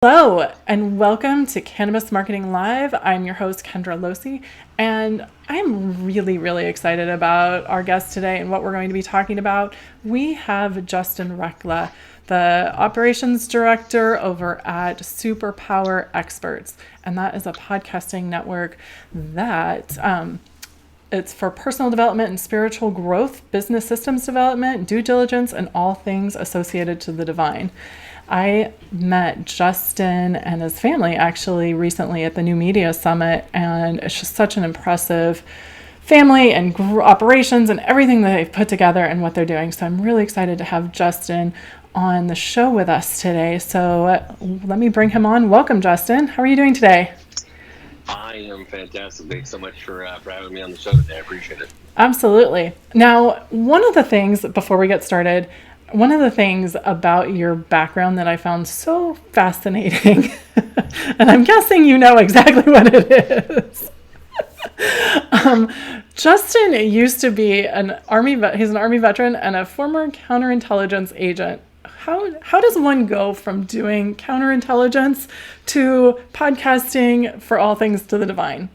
Hello, and welcome to Cannabis Marketing Live. I'm your host, Kendra Losi, and I'm really excited about our guest today and what we're going to be talking about. We have Justin Rekla, the operations director over at Superpower Experts, and that is a podcasting network that it's for personal development and spiritual growth, business systems development, due diligence, and all things associated to the divine. I met Justin and his family actually recently at the New Media Summit, and it's just such an impressive family and operations and everything that they've put together and what they're doing. So I'm really excited to have Justin on the show with us today. So let me bring him on. Welcome, Justin. How are you doing today? I am fantastic. Thanks so much for having me on the show today. I appreciate it. Absolutely. Now, one of the things before we get started, one of the things about your background that I found so fascinating, and I'm guessing you know exactly what it is. Justin used to be he's an Army veteran and a former counterintelligence agent. How does one go from doing counterintelligence to podcasting for all things to the divine?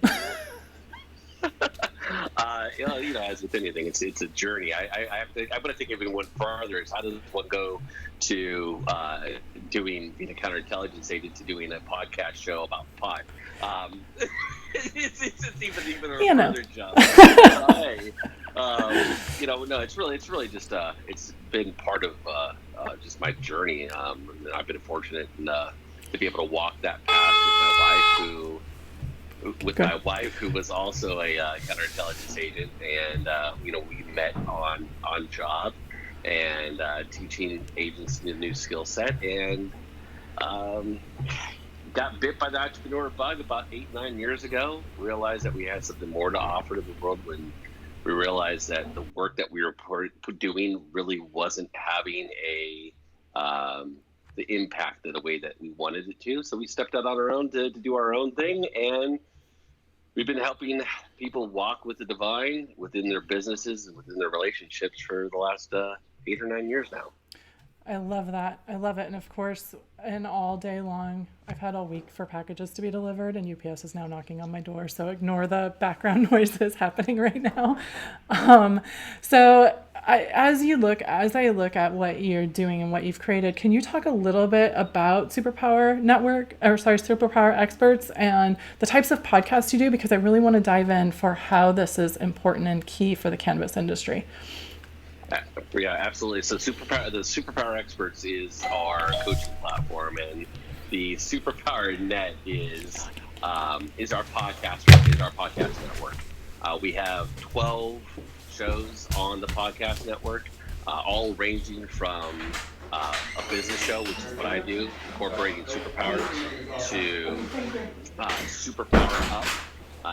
As with anything, it's a journey. I'm going to take it even one farther. Is how does one go to being a counterintelligence agent to doing a podcast show about pot? It's even a further jump. No, it's really just it's been part of just my journey. I've been fortunate to be able to walk that path with my wife, who was also a counterintelligence agent, and we met on job and teaching agents a new skill set, and got bit by the entrepreneur bug about 8-9 years ago. Realized that we had something more to offer to the world when we realized that the work that we were doing really wasn't having the impact of the way that we wanted it to. So we stepped out on our own to do our own thing, and we've been helping people walk with the divine within their businesses and within their relationships for the last 8 or 9 years now. I love that. I love it. And of course, and all day long, I've had all week for packages to be delivered, and UPS is now knocking on my door. So ignore the background noises happening right now. As I look at what you're doing and what you've created, can you talk a little bit about Superpower Experts and the types of podcasts you do? Because I really want to dive in for how this is important and key for the cannabis industry. Yeah, absolutely. So the Superpower Experts is our coaching platform, and the Superpower Net is our podcast network. We have 12 shows on the podcast network, all ranging from a business show, which is what I do, incorporating superpowers, to Superpower Up.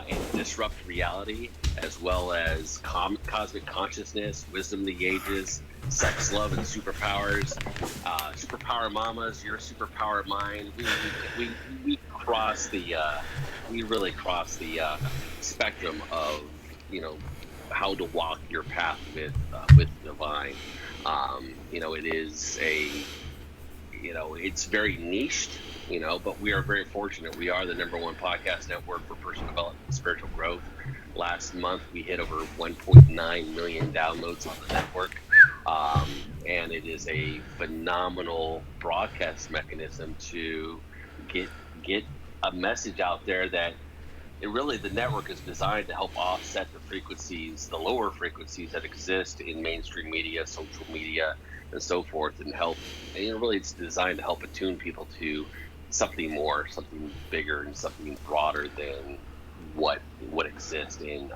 And disrupt reality, as well as cosmic consciousness, wisdom of the ages, sex, love, and superpowers. Superpower mamas, your superpower mind. We really cross the spectrum of how to walk your path with divine. It's very niched. But we are very fortunate. We are the #1 podcast network for personal development and spiritual growth. Last month, we hit over 1.9 million downloads on the network. And it is a phenomenal broadcast mechanism to get a message out there that the network is designed to help offset the lower frequencies that exist in mainstream media, social media, and so forth, and it's designed to help attune people to something more, something bigger, and something broader than what exists in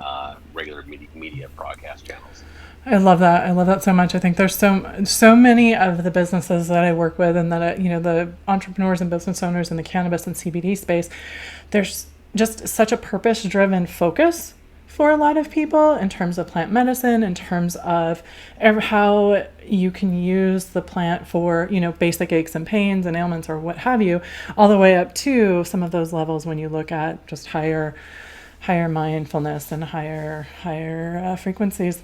regular media broadcast channels. I love that. I love that so much. I think there's so many of the businesses that I work with, and that the entrepreneurs and business owners in the cannabis and CBD space, there's just such a purpose-driven focus for a lot of people in terms of plant medicine, in terms of how you can use the plant for, basic aches and pains and ailments or what have you, all the way up to some of those levels when you look at just higher mindfulness and higher frequencies.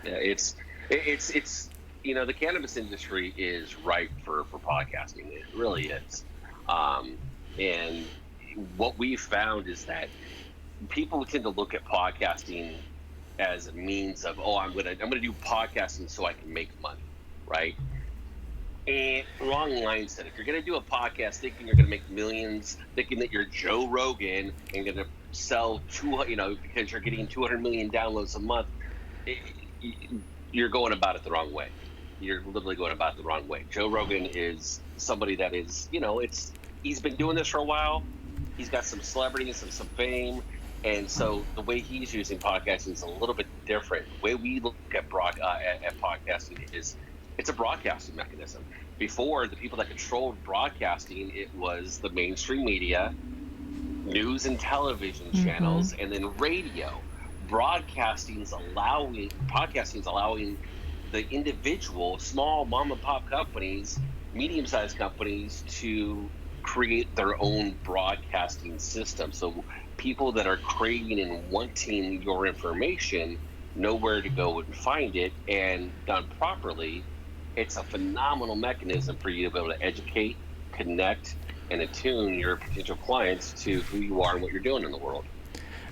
Yeah, it's the cannabis industry is ripe for podcasting. It really is. And what we found is that people tend to look at podcasting as a means of, oh, I'm gonna do podcasting so I can make money, right? And wrong mindset. If you're gonna do a podcast thinking you're gonna make millions, thinking that you're Joe Rogan and gonna sell because you're getting 200 million downloads a month, you're going about it the wrong way. You're literally going about it the wrong way. Joe Rogan is somebody that is, he's been doing this for a while. He's got some celebrity and some fame. And so the way he's using podcasting is a little bit different. The way we look at podcasting is it's a broadcasting mechanism. Before, the people that controlled broadcasting, it was the mainstream media, news and television channels, and then radio. Podcasting is allowing the individual, small mom and pop companies, medium-sized companies to create their own broadcasting system. So people that are craving and wanting your information know where to go and find it, and done properly, it's a phenomenal mechanism for you to be able to educate, connect, and attune your potential clients to who you are and what you're doing in the world.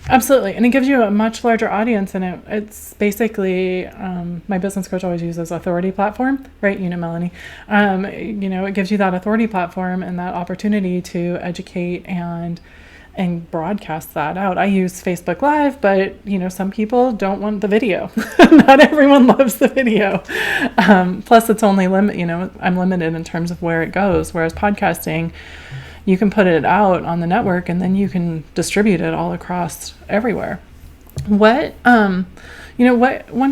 Absolutely. And it gives you a much larger audience. And it's basically, my business coach always uses authority platform, right? Melanie, it gives you that authority platform and that opportunity to educate and broadcast that out. I use Facebook Live, but some people don't want the video. Not everyone loves the video. Plus it's only I'm limited in terms of where it goes. Whereas podcasting, you can put it out on the network and then you can distribute it all across everywhere. One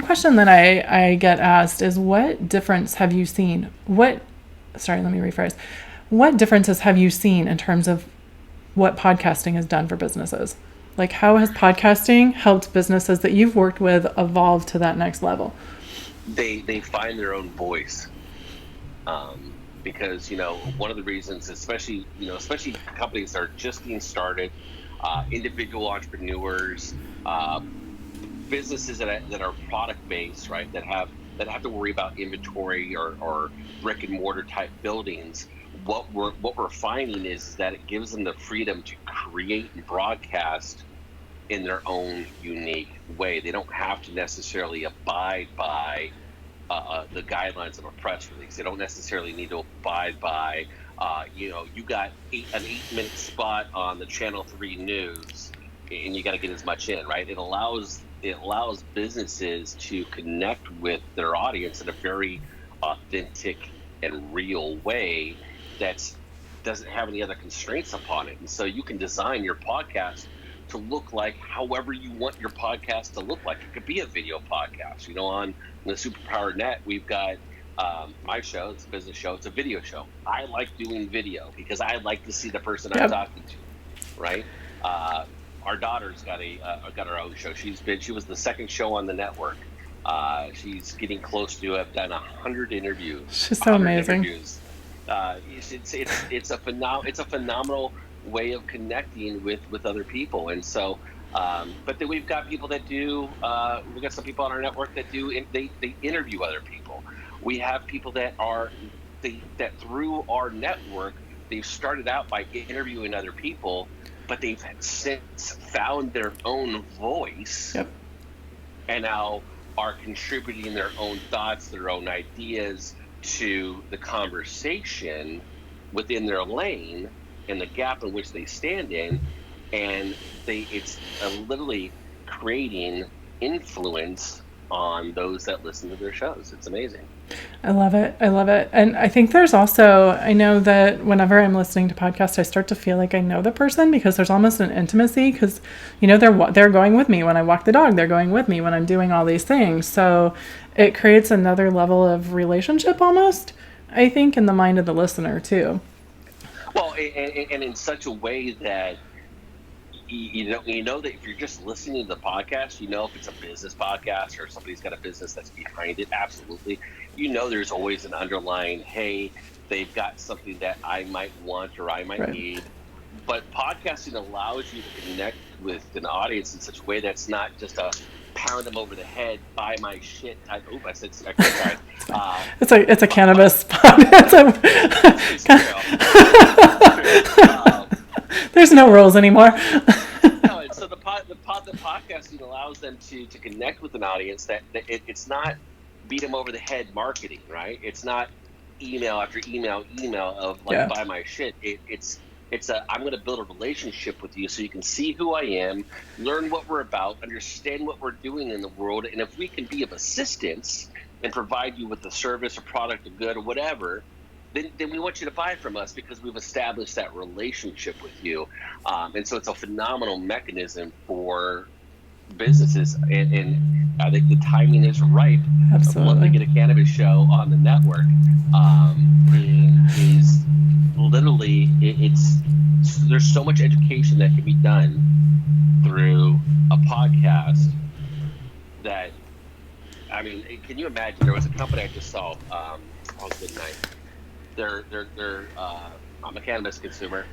question that I get asked is, what difference have you seen? What differences have you seen in terms of what podcasting has done for businesses? Like, how has podcasting helped businesses that you've worked with evolve to that next level? They find their own voice. Because one of the reasons, especially companies that are just getting started, individual entrepreneurs, businesses that are product based, right, that have to worry about inventory or brick and mortar type buildings. What we're finding is that it gives them the freedom to create and broadcast in their own unique way. They don't have to necessarily abide by the guidelines of a press release. They don't necessarily need to abide by, you got an 8-minute spot on the Channel 3 news, and you got to get as much in, right? It allows businesses to connect with their audience in a very authentic and real way that doesn't have any other constraints upon it. And so you can design your podcast to look like however you want your podcast to look like. It could be a video podcast. On the Superpower Net, we've got my show. It's a business show. It's a video show. I like doing video because I like to see the person I'm talking to, right? Our daughter's got her own show. She was the second show on the network. She's getting close to have done 100 interviews. She's so amazing. It's a phenomenal way of connecting with other people. And so but then we've got people that do we've got some people on our network that do they interview other people. We have people that through our network, they've started out by interviewing other people, but they've since found their own voice. Yep. And now are contributing their own thoughts, their own ideas to the conversation within their lane and the gap in which they stand in, and it's literally creating influence on those that listen to their shows. It's amazing. I love it. And I think there's also, I know that whenever I'm listening to podcasts, I start to feel like I know the person, because there's almost an intimacy, because, they're going with me when I walk the dog. They're going with me when I'm doing all these things. So it creates another level of relationship almost, I think, in the mind of the listener too. Well, and in such a way that you know that if you're just listening to the podcast, if it's a business podcast or somebody's got a business that's behind it, absolutely. There's always an underlying, hey, they've got something that I might want or I might need. But podcasting allows you to connect with an audience in such a way that's not just a pound them over the head, buy my shit. I said sorry. It's a cannabis spot. There's no rules anymore. No, and so the podcasting allows them to connect with an audience that it's not beat them over the head marketing, right? It's not email after email of like Yeah. buy my shit. It's a I'm going to build a relationship with you so you can see who I am, learn what we're about, understand what we're doing in the world, and if we can be of assistance and provide you with a service, a product, a good, or whatever, then we want you to buy from us because we've established that relationship with you. And so it's a phenomenal mechanism for businesses. And I think the timing is ripe. I'd love to Absolutely. get a cannabis show on the network. And is literally, it's there's so much education that can be done through a podcast that, I mean, can you imagine? There was a company I just saw, oh, good night. I'm a cannabis consumer,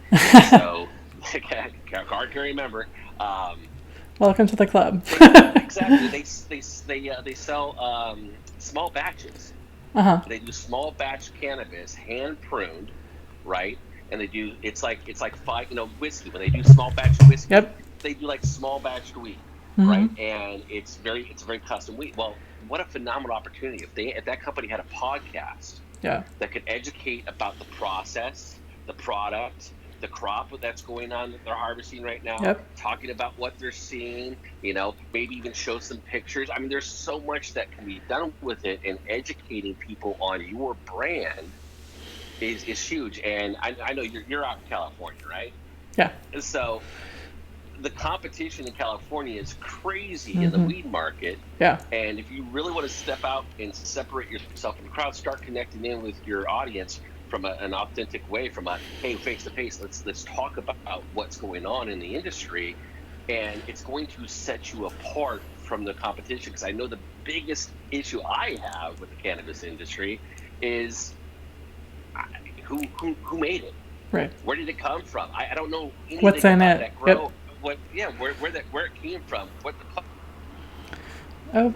so hard to remember. Welcome to the club. Exactly, they sell small batches. Uh-huh. They do small batch cannabis, hand pruned, right? And they do it's like five, whiskey. When they do small batch whiskey, Yep. they do like small batch weed, Mhm. right? And it's very custom weed. Well, what a phenomenal opportunity if that company had a podcast Yeah. that could educate about the process, the product, the crop that's going on that they're harvesting right now, Yep. talking about what they're seeing, maybe even show some pictures. I mean, there's so much that can be done with it, and educating people on your brand is huge. And I know you're out in California, right? Yeah. So the competition in California is crazy in the weed market. Yeah. And if you really want to step out and separate yourself from the crowd, start connecting in with your audience from an authentic way, from hey, face to face, let's talk about what's going on in the industry, and it's going to set you apart from the competition. Because I know the biggest issue I have with the cannabis industry is who made it? Right. Where did it come from? I don't know anything What's in about it? that grow. Yep. Where it came from? Oh,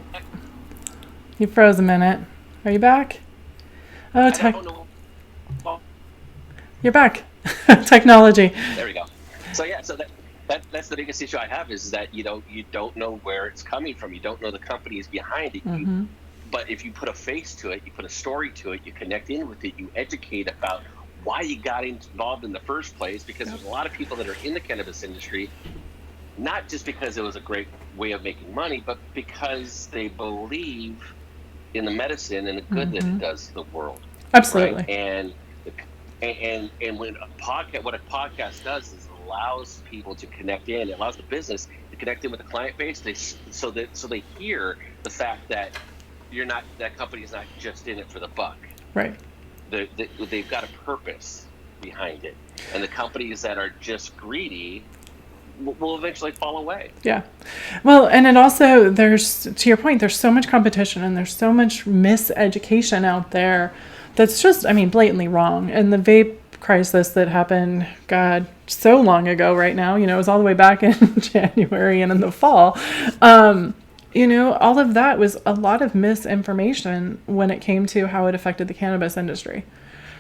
you froze a minute. Are you back? Oh, I don't know. Well, you're back. Technology. there we go. So yeah, so that's the biggest issue I have is that you don't know where it's coming from. You don't know the companies behind it. Mm-hmm. But if you put a face to it, you put a story to it, you connect in with it, you educate about why you got involved in the first place, because there's a lot of people that are in the cannabis industry, not just because it was a great way of making money, but because they believe in the medicine and the good that it does to the world. Absolutely. Right? And when what a podcast does is it allows people to connect in. It allows the business to connect in with the client base. So they hear the fact that that company's not just in it for the buck. Right. They've got a purpose behind it, and the companies that are just greedy will eventually fall away. Yeah. Well, and it also, to your point, there's so much competition and there's so much miseducation out there that's just, blatantly wrong. And the vape crisis that happened, God, so long ago right now, it was all the way back in January and in the fall. All of that was a lot of misinformation when it came to how it affected the cannabis industry.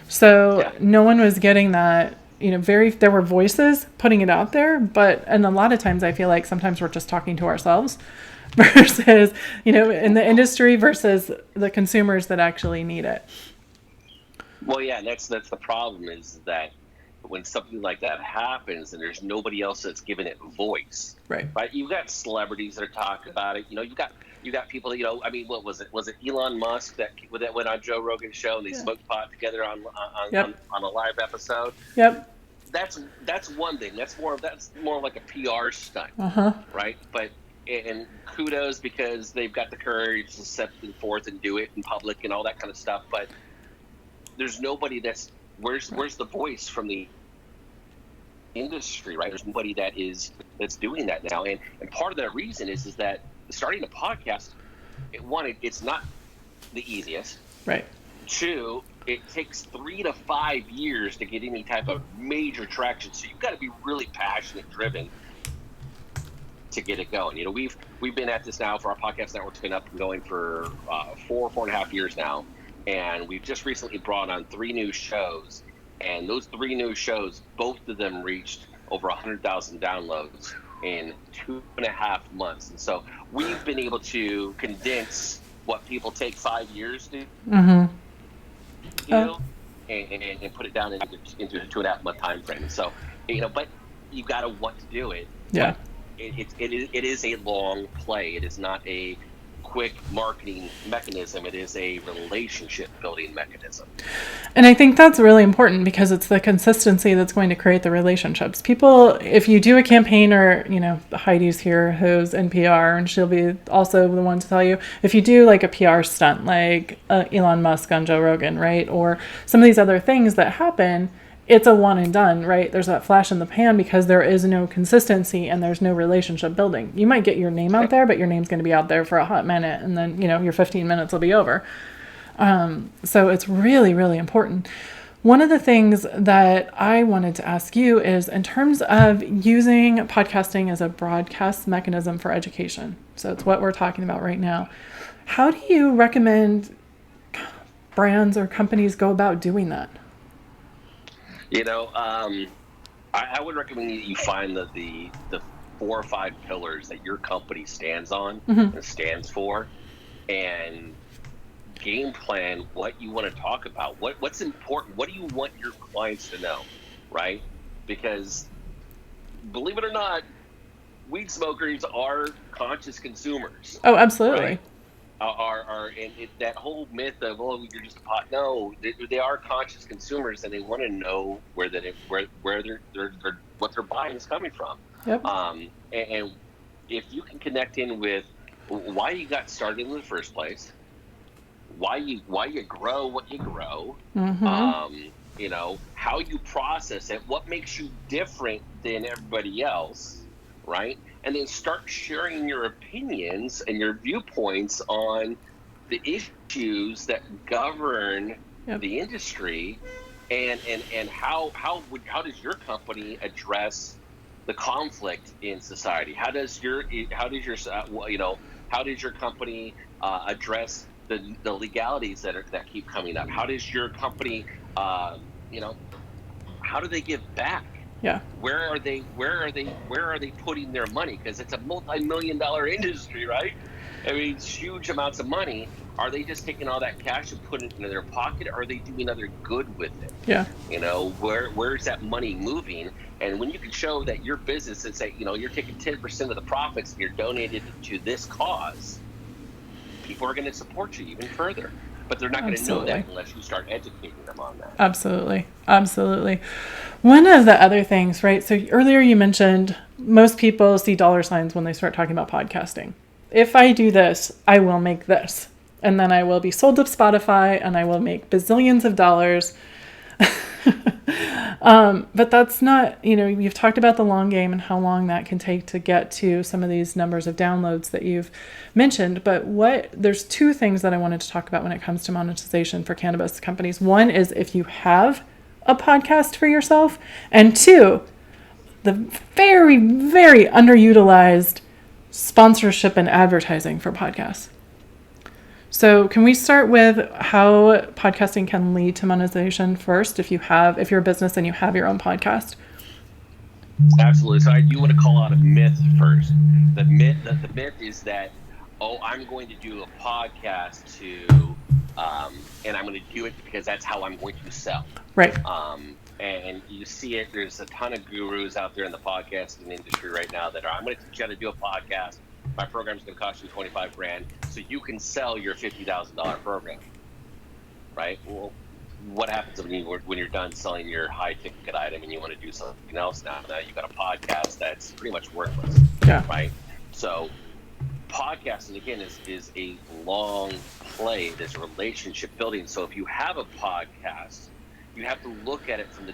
So no one was getting that, there were voices putting it out there, and a lot of times I feel like sometimes we're just talking to ourselves versus, in the industry versus the consumers that actually need it. Well, yeah, that's the problem is that when something like that happens and there's nobody else that's giving it voice, right? You've got celebrities that are talking about it. You've got people that, what was it? Was it Elon Musk that went on Joe Rogan's show and they smoked pot together on a live episode? Yep. That's one thing. That's more like a PR stunt, right? But and kudos because they've got the courage to step forth and do it in public and all that kind of stuff. But there's nobody where's the voice from the industry, right? There's nobody that's doing that now, and part of that reason is that starting a podcast, it's not the easiest, right? 2, it takes 3 to 5 years to get any type of major traction, so you've got to be really passionate, driven to get it going. We've been at this now for our podcast network's been up and going for 4.5 years now. And we've just recently brought on 3 new shows, And those 3 new shows, both of them reached over 100,000 downloads in 2.5 months. And so we've been able to condense what people take 5 years to Mm-hmm. do and put it down into a 2.5 month time frame. And so, but you got to want to do it. Yeah. But it is a long play. It is not a quick marketing mechanism. It is a relationship building mechanism. And I think that's really important because it's the consistency that's going to create the relationships. People, if you do a campaign, or, Heidi's here who's in PR, and she'll be also the one to tell you, if you do like a PR stunt, like Elon Musk on Joe Rogan, right? Or some of these other things that happen, it's a one and done, right? There's that flash in the pan because there is no consistency and there's no relationship building. You might get your name out there, but your name's going to be out there for a hot minute, and then, your 15 minutes will be over. So it's really, really important. One of the things that I wanted to ask you is in terms of using podcasting as a broadcast mechanism for education. So it's what we're talking about right now. How do you recommend brands or companies go about doing that? I would recommend that you find the 4 or 5 pillars that your company stands on and stands for, and game plan what you want to talk about. What's important? What do you want your clients to know, right? Because believe it or not, weed smokers are conscious consumers. Oh, absolutely. Right? That whole myth of, you're just a pot. No, they are conscious consumers, and they want to know where what they're buying is coming from. Yep. And if you can connect in with why you got started in the first place, why you grow what you grow, how you process it, what makes you different than everybody else, right? And then start sharing your opinions and your viewpoints on the issues that govern the industry, and how does your company address the conflict in society? How does your company address the legalities that keep coming up? How does your company how do they give back? Yeah. Where are they putting their money? Because it's a multi-million-dollar industry, right? I mean, it's huge amounts of money. Are they just taking all that cash and putting it into their pocket? Or are they doing other good with it? Yeah. Where's that money moving? And when you can show that your business is that, you're taking 10% of the profits and you're donating it to this cause, people are going to support you even further. But they're not going to know that unless you start educating them on that. Absolutely. Absolutely. One of the other things, right? So earlier you mentioned most people see dollar signs when they start talking about podcasting. If I do this, I will make this. And then I will be sold to Spotify and I will make bazillions of dollars. But that's not, you've talked about the long game and how long that can take to get to some of these numbers of downloads that you've mentioned. But there's 2 things that I wanted to talk about when it comes to monetization for cannabis companies. One is if you have a podcast for yourself, and 2, the very, very underutilized sponsorship and advertising for podcasts. So can we start with how podcasting can lead to monetization first if you're a business and you have your own podcast? Absolutely. So I do want to call out a myth first. The myth is that, I'm going to do a podcast and I'm going to do it because that's how I'm going to sell. Right. And you see it, there's a ton of gurus out there in the podcasting industry right now that I'm going to teach you how to do a podcast. My program's going to cost you $25,000 so you can sell your $50,000 program, right? Well, what happens when you're done selling your high ticket item and you want to do something else now? Now you've got a podcast that's pretty much worthless, right? So podcasting, again, is a long play, this relationship building. So if you have a podcast, you have to look at it from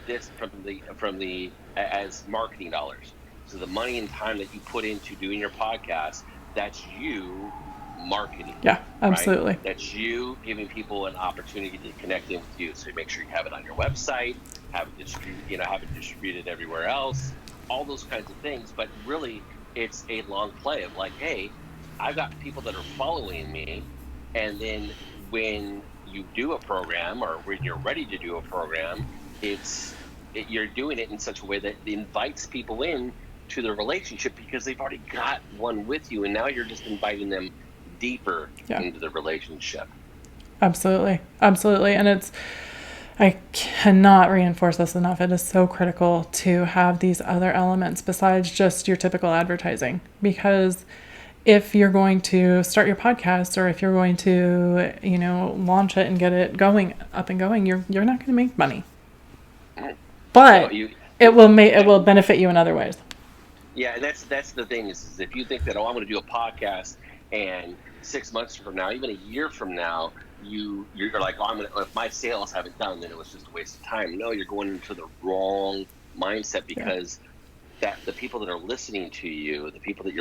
the as marketing dollars. So the money and time that you put into doing your podcast, that's you marketing. Yeah, absolutely. Right? That's you giving people an opportunity to connect in with you. So you make sure you have it on your website, have it distributed everywhere else, all those kinds of things. But really, it's a long play of like, hey, I've got people that are following me, and then when you do a program or when you're ready to do a program, you're doing it in such a way that invites people in to the relationship because they've already got one with you, and now you're just inviting them deeper Yeah, into the relationship. absolutely. Absolutely. And I cannot reinforce this enough. It is so critical to have these other elements besides just your typical advertising. Because if you're going to start your podcast, or if you're going to, launch it and get it going, up and going, you're not going to make money. But it will benefit you in other ways. Yeah, and that's the thing is if you think that, I'm going to do a podcast, and 6 months from now, even a year from now, you're like, if my sales haven't done, then it was just a waste of time. No, you're going into the wrong mindset, because that the people that are listening to you, the people that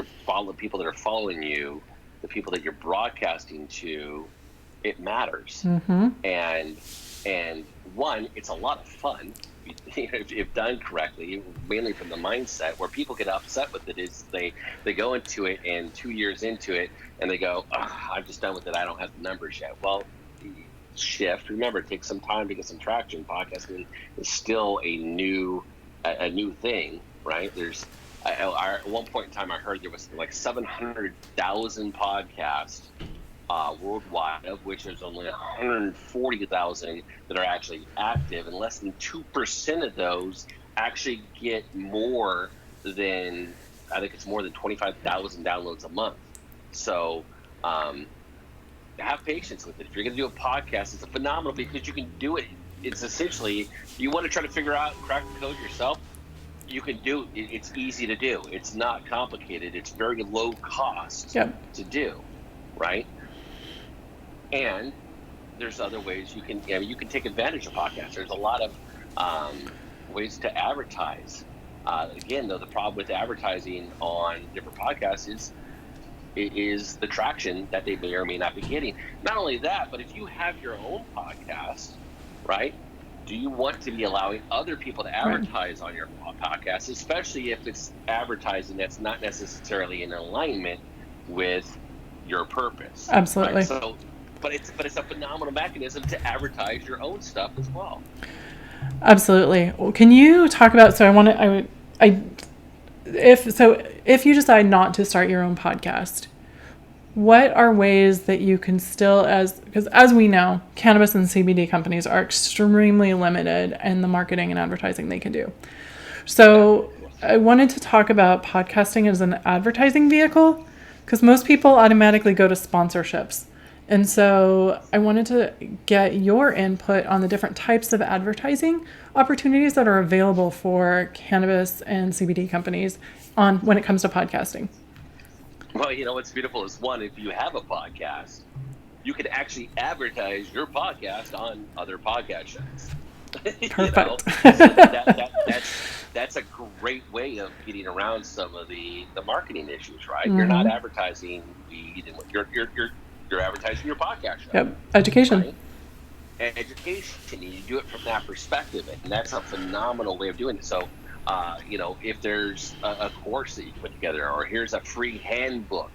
people that are following you, the people that you're broadcasting to, it matters. Mm-hmm. And one, it's a lot of fun if done correctly, mainly from the mindset. Where people get upset with it is they go into it, and 2 years into it, and they go, I'm just done with it, I don't have the numbers yet. Well, shift. Remember, it takes some time to get some traction. Podcasting is still a new thing, right? There's at one point in time, I heard there was like 700,000 podcasts worldwide, of which there's only 140,000 that are actually active, and less than 2% of those actually get more than, I think it's more than 25,000 downloads a month. So have patience with it. If you're going to do a podcast, it's a phenomenal, because you can do it. It's essentially, you want to try to figure out, crack the code yourself, you can do it. It's easy to do. It's not complicated. It's very low cost to do, right? And there's other ways you can take advantage of podcasts. There's a lot of ways to advertise. Again, though, the problem with advertising on different podcasts is the traction that they may or may not be getting. Not only that, but if you have your own podcast, right, do you want to be allowing other people to advertise on your podcast, especially if it's advertising that's not necessarily in alignment with your purpose? Absolutely. Right? So, but it's a phenomenal mechanism to advertise your own stuff as well. Absolutely. Well, can you talk about? So if you decide not to start your own podcast, what are ways that you can still, because as we know, cannabis and CBD companies are extremely limited in the marketing and advertising they can do. So I wanted to talk about podcasting as an advertising vehicle, because most people automatically go to sponsorships. And so I wanted to get your input on the different types of advertising opportunities that are available for cannabis and CBD companies when it comes to podcasting. Well, what's beautiful is, one, if you have a podcast, you can actually advertise your podcast on other podcast shows. Perfect. So that's a great way of getting around some of the marketing issues, right? Mm-hmm. You're not advertising weed, and you're advertising your podcast show. Yep. Education. Right? And education, you do it from that perspective, and that's a phenomenal way of doing it. So, if there's a course that you can put together, or here's a free handbook,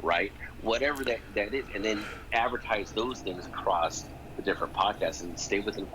right? Whatever that is, and then advertise those things across the different podcasts, and stay within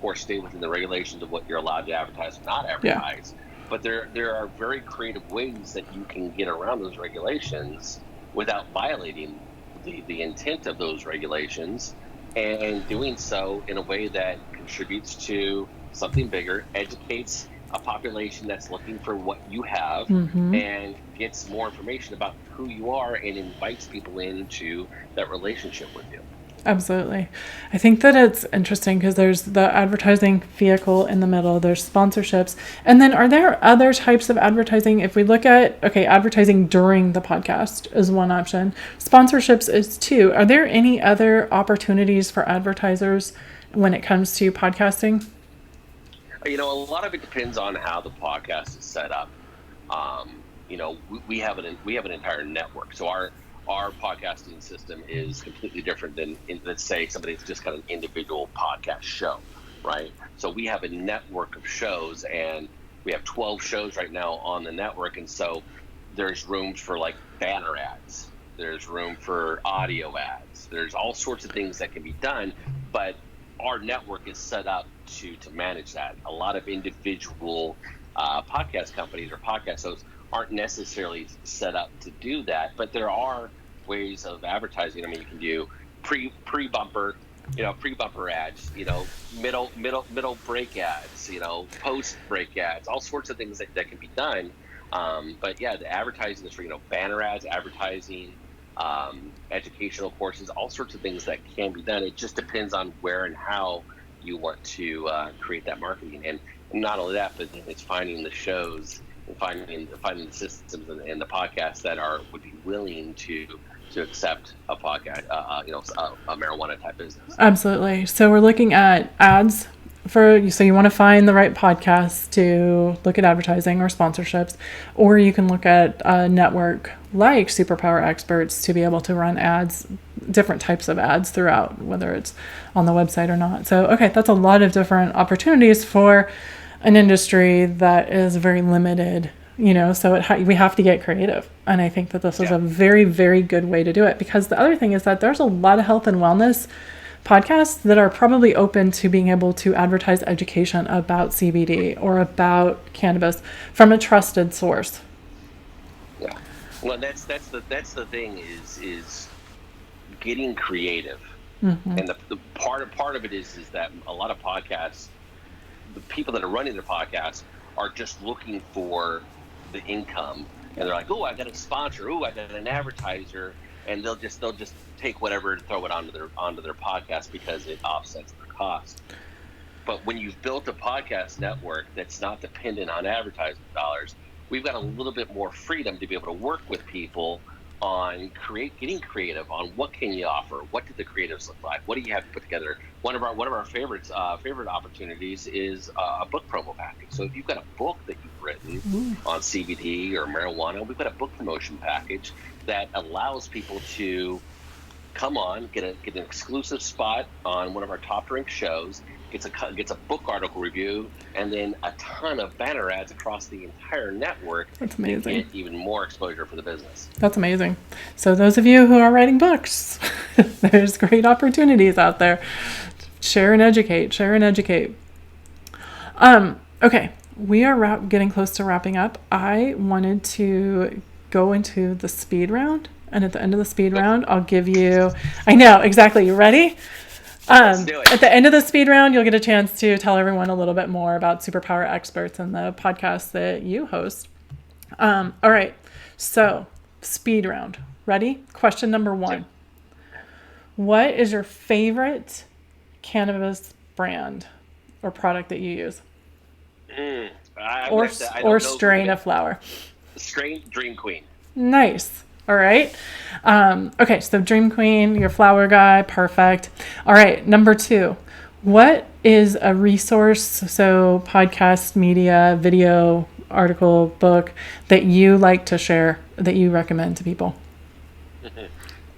the regulations of what you're allowed to advertise or not advertise. Yeah. But there are very creative ways that you can get around those regulations without violating the intent of those regulations, and doing so in a way that contributes to something bigger, educates a population that's looking for what you have, mm-hmm. and gets more information about who you are, and invites people into that relationship with you. Absolutely. I think that it's interesting because there's the advertising vehicle in the middle, there's sponsorships, and then are there other types of advertising? If we look at, advertising during the podcast is one option. Sponsorships is two. Are there any other opportunities for advertisers when it comes to podcasting? A lot of it depends on how the podcast is set up. We have an entire network. So our podcasting system is completely different than, let's say, somebody that's just got an individual podcast show, right? So we have a network of shows, and we have 12 shows right now on the network. And so there's rooms for like banner ads. There's room for audio ads. There's all sorts of things that can be done. But our network is set up to manage that. A lot of individual podcast companies or podcast hosts aren't necessarily set up to do that, but there are ways of advertising. I mean, you can do pre bumper, pre bumper ads, middle break ads, post break ads, all sorts of things that can be done. But yeah, the advertising is for banner ads, advertising, educational courses, all sorts of things that can be done. It just depends on where and how you want to create that marketing. And not only that, but it's finding the shows and finding the systems and the podcasts that would be willing to accept a podcast, a marijuana type business. Absolutely. So we're looking at ads so you want to find the right podcast to look at advertising or sponsorships, or you can look at a network like Superpower Experts to be able to run ads, different types of ads throughout, whether it's on the website or not. So, okay, that's a lot of different opportunities for an industry that is very limited, so we have to get creative. And I think that this is a very, very good way to do it, because the other thing is that there's a lot of health and wellness podcasts that are probably open to being able to advertise education about CBD or about cannabis from a trusted source. Yeah, well, that's the thing is getting creative, and the part of it is that a lot of podcasts, the people that are running the podcasts are just looking for the income, and they're like, oh, I got a sponsor, oh, I got an advertiser. And they'll just take whatever and throw it onto their podcast because it offsets their cost. But when you've built a podcast network that's not dependent on advertising dollars, we've got a little bit more freedom to be able to work with people on getting creative on what can you offer, what do the creatives look like, what do you have to put together. One of our favorite opportunities is a book promo package. So if you've got a book that you've written on CBD or marijuana, we've got a book promotion package that allows people to come on, get an exclusive spot on one of our top ranked shows, gets a book article review, and then a ton of banner ads across the entire network. That's amazing. To get even more exposure for the business. That's amazing. So those of you who are writing books, there's great opportunities out there. Share and educate. Okay, we are getting close to wrapping up. I wanted to go into the speed round, and at the end of the speed round, I'll give you, I know, exactly. You ready? Let's do it. At the end of the speed round, you'll get a chance to tell everyone a little bit more about Superpower Experts and the podcast that you host. All right. So, speed round. Ready? Question number 1. What is your favorite cannabis brand or product that you use? Or strain of flower? Strain Dream Queen. Nice. All right. Okay, so Dream Queen, your flower guy, perfect. All right, number 2. What is a resource, so podcast, media, video, article, book, that you like to share, that you recommend to people?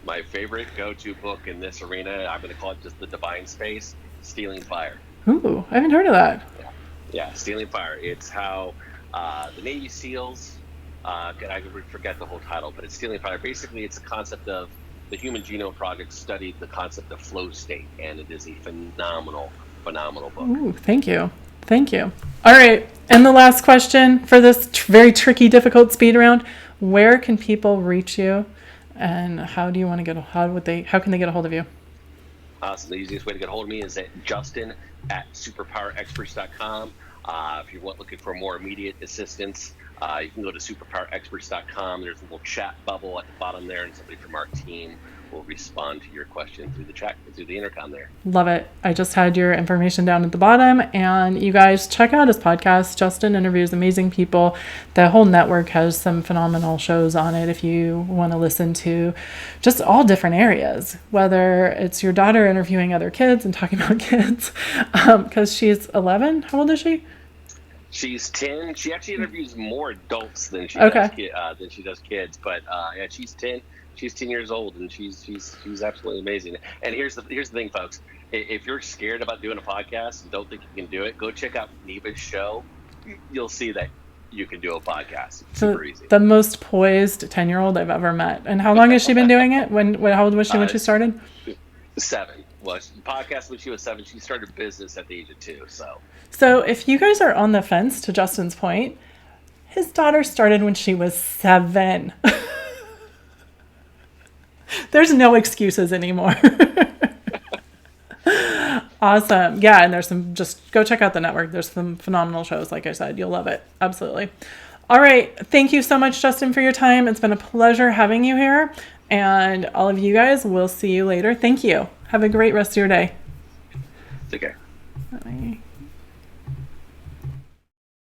My favorite go-to book in this arena, I'm going to call it just the Divine Space, Stealing Fire. Ooh, I haven't heard of that. Yeah, Stealing Fire. It's how the Navy SEALs, I forget the whole title, but it's Stealing Fire. Basically, it's a concept of the Human Genome Project studied the concept of flow state, and it is a phenomenal book. Ooh, thank you. All right, and the last question for this very tricky, difficult speed round: where can people reach you, and how can they get a hold of you? So the easiest way to get a hold of me is at justin@superpowerexperts.com. If you're looking for more immediate assistance, you can go to superpowerexperts.com. There's a little chat bubble at the bottom there, and somebody from our team will respond to your question through the intercom there. Love it. I just had your information down at the bottom, and you guys check out his podcast. Justin interviews amazing people. The whole network has some phenomenal shows on it if you want to listen to just all different areas, whether it's your daughter interviewing other kids and talking about kids, because she's 11. How old is she? She's 10. She actually interviews more adults than she does kids. But yeah, she's 10. She's 10 years old, and she's absolutely amazing. And here's the thing, folks. If you're scared about doing a podcast and don't think you can do it, go check out Neva's show. You'll see that you can do a podcast. It's super easy. The most poised 10-year-old I've ever met. And how long has she been doing it? How old was she when she started? 7. Well, she podcasted when she was 7. She started business at the age of 2. So if you guys are on the fence, to Justin's point, his daughter started when she was 7. There's no excuses anymore. Awesome. Yeah, and there's some, just go check out the network. There's some phenomenal shows, like I said. You'll love it. Absolutely. All right. Thank you so much, Justin, for your time. It's been a pleasure having you here. And all of you guys, we'll see you later. Thank you. Have a great rest of your day. Take care. Bye.